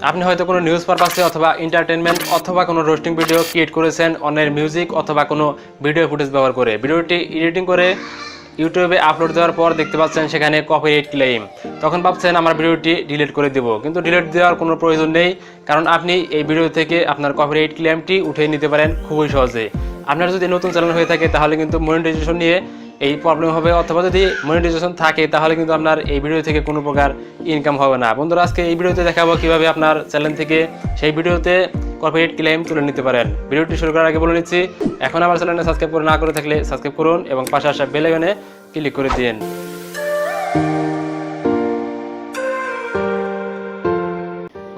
আপনি হয়তো কোনো নিউজ পারপাসে অথবা এন্টারটেনমেন্ট অথবা কোনো রোস্টিং ভিডিও ক্রিয়েট করেছেন অন্যের মিউজিক অথবা কোনো ভিডিও ফুটেজ ব্যবহার করে, ভিডিওটি এডিটিং করে ইউটিউবে আপলোড দেওয়ার পর দেখতে পাচ্ছেন সেখানে কপিরাইট ক্লেম। তখন ভাবছেন আমার ভিডিওটি ডিলিট করে দেব, কিন্তু ডিলিট দেওয়ার কোনো প্রয়োজন নেই, কারণ আপনি এই ভিডিও থেকে আপনার কপিরাইট ক্লেমটি উঠিয়ে নিতে পারেন খুবই সহজে। আপনার যদি নতুন চ্যানেল হয়ে থাকে তাহলে কিন্তু মনিটাইজেশন নিয়ে এই প্রবলেম হবে, অথবা যদি মনিটাইজেশন থাকে তাহলে কিন্তু আপনার এই ভিডিও থেকে কোনো প্রকার ইনকাম হবে না। বন্ধুরা, আজকে এই ভিডিওতে দেখাবো কিভাবে আপনার চ্যানেল থেকে সেই ভিডিওতে কপিরাইট ক্লেম তুলে নিতে পারেন। ভিডিওটি শুরু করার আগে বলে নিচ্ছি, এখন আমার চ্যানেলটা সাবস্ক্রাইব করে না করে থাকলে সাবস্ক্রাইব করুন এবং পাশে আসা বেল আইকনে ক্লিক করে দিন।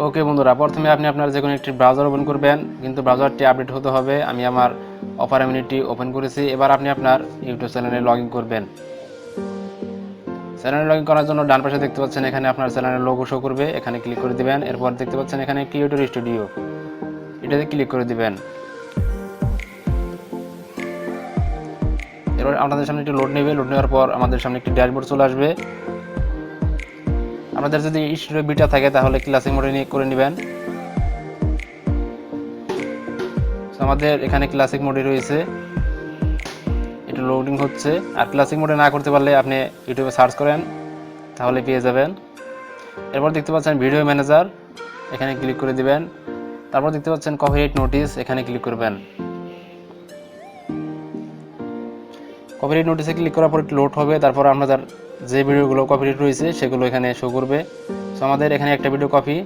ওকে বন্ধুরা, প্রথমে আপনি আপনার যে কোনো একটি ব্রাউজার ওপেন করবেন, কিন্তু ব্রাউজারটি আপডেট হতে হবে। আমি আমার অপার ইমিউনিটি ওপেন করেছি। এবার আপনি আপনার ইউটিউব চ্যানেলে লগ ইন করবেন। চ্যানেলে লগ ইন করার জন্য ডান পাশে দেখতে পাচ্ছেন এখানে আপনার চ্যানেলের লোগো শো করবে, এখানে ক্লিক করে দিবেন। এরপর দেখতে পাচ্ছেন এখানে ক্রিয়েটর স্টুডিও, এটাতে ক্লিক করে দিবেন। এরপর আপনাদের সামনে একটি লোড নেবে, লোড নেওয়ার পর আমাদের সামনে একটি ড্যাশবোর্ড চলে আসবে। আমাদের যদি স্টুডিও বিটা থাকে তাহলে ক্লাসিক মোডে করে নেবেন। আমাদের এখানে ক্লাসিক মোডে রয়েছে, এটা লোডিং হচ্ছে। আর ক্লাসিক মোডে না করতে পারলে আপনি ইউটিউবে সার্চ করেন, তাহলে পেয়ে যাবেন। এরপর দেখতে পাচ্ছেন ভিডিও ম্যানেজার, এখানে ক্লিক করে দিবেন। তারপর দেখতে পাচ্ছেন কপিরাইট নোটিস, এখানে ক্লিক করবেন। কপিরাইট নোটিসে ক্লিক করার পর লোড হবে, তারপর আপনাদের যে ভিডিওগুলো কপিরাইট রয়েছে সেগুলো এখানে শো করবে। সো আমাদের এখানে একটা ভিডিও কপি,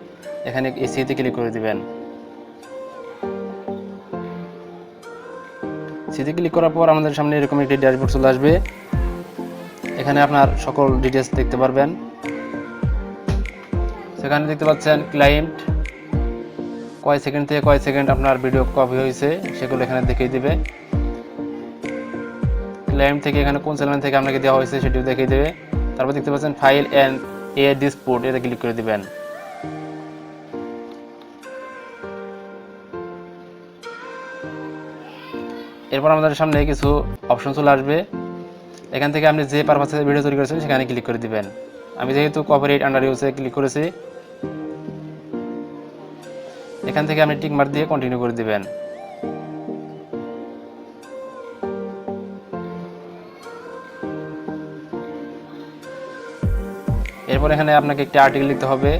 এখানে এসিতে ক্লিক করে দিবেন। সিতে ক্লিক করার পর আমাদের সামনে এরকম একটি ড্যাশবোর্ড চলে আসবে, এখানে আপনার সকল ডিটেলস দেখতে পারবেন। সেখানে দেখতে পাচ্ছেন ক্লায়েন্ট, কয় সেকেন্ড থেকে কয় সেকেন্ড আপনার ভিডিও কপি হয়েছে সেগুলো এখানে দেখিয়ে দিবে। ক্লায়েন্ট থেকে এখানে কোন চ্যানেল থেকে আপনাকে দেওয়া হয়েছে সেটিও দেখিয়ে দেবে। তারপর দেখতে পাচ্ছেন ফাইল অ্যান্ড এ ডিসপুট, এতে ক্লিক করে দিবেন। এরপর আমাদের সামনে কিছু অপশন চলে আসবে, এখান থেকে আপনি যে পারপাসে ভিডিও তৈরি করেছেন সেখানে ক্লিক করে দিবেন। আমি যেহেতু কপিরাইট আন্ডার ইউজে ক্লিক করেছি, এখান থেকে আপনি টিক মার্ক দিয়ে কন্টিনিউ করে দিবেন। এরপর এখানে আপনাকে একটি আর্টিকেল লিখতে হবে।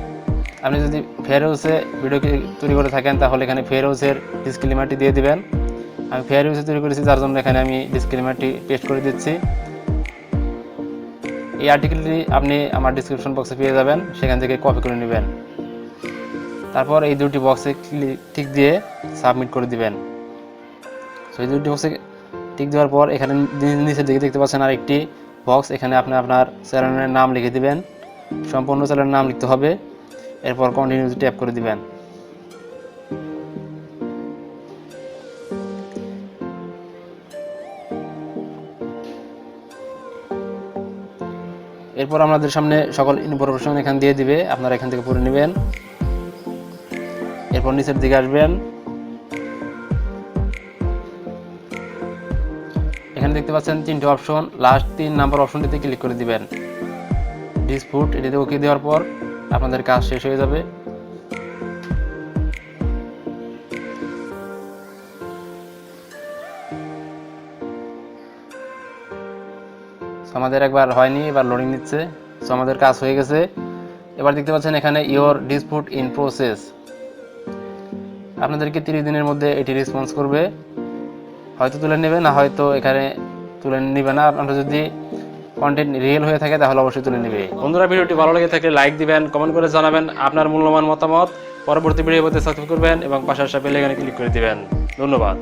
আপনি যদি ফেয়ার হাউসে ভিডিও তৈরি করে থাকেন তাহলে এখানে ফেয়ার হাউসের ডিসক্লেমারটি দিয়ে দিবেন। আমি ফেয়ার হাউসে তৈরি করেছি, যার জন্য এখানে আমি ডিসক্লেমারটি পেস্ট করে দিচ্ছি। এই আর্টিকেলটি আপনি আমার ডিসক্রিপশন বক্সে পেয়ে যাবেন, সেখান থেকে কপি করে নেবেন। তারপর এই দুটি বক্সে টিক দিয়ে সাবমিট করে দিবেন। সো এই দুটি বক্সে টিক দেওয়ার পর এখানে নিচের দিকে দেখতে পাচ্ছেন আর একটি বক্স, এখানে আপনি আপনার চ্যানেলের নাম লিখে দিবেন। সম্পূর্ণ চ্যানেলের নাম লিখতে হবে, এরপর কন্টিনিউ ট্যাপ করে দিবেন। এরপর আমাদের সামনে সকল ইনফরমেশন এখান দিয়ে দিবে, আপনারা এখান থেকে পড়ে নেবেন। এরপর নিচের দিকে আসবেন, এখানে দেখতে পাচ্ছেন তিনটে অপশন, লাস্ট 3 নাম্বার অপশনটিতে ক্লিক করে দিবেন। ডিসপুট, এটিতে ওকে দেওয়ার পর আপনাদের কাজ শেষ হয়ে যাবে। আমাদের একবার হয়নি, এবার লোডিং নিচ্ছে। সো আমাদের কাজ হয়ে গেছে। এবার দেখতে পাচ্ছেন এখানে ইওর ডিসপুট ইন প্রসেস, আপনাদেরকে 30 দিনের মধ্যে এটি রেসপন্স করবে। হয়তো তুলে নেবে, না হয়তো এখানে তুলে নেবে না। আপনারা যদি কন্টেন্ট রিয়েল হয়ে থাকে তাহলে অবশ্যই তুলে নেবে। বন্ধুরা, ভিডিওটি ভালো লেগে থাকলে লাইক দিবেন, কমেন্ট করে জানাবেন আপনার মূল্যবান মতামত। পরবর্তী ভিডিও পেতে সাবস্ক্রাইব করবেন এবং পাশে আসা বেল আইকনে ক্লিক করে দিবেন। ধন্যবাদ।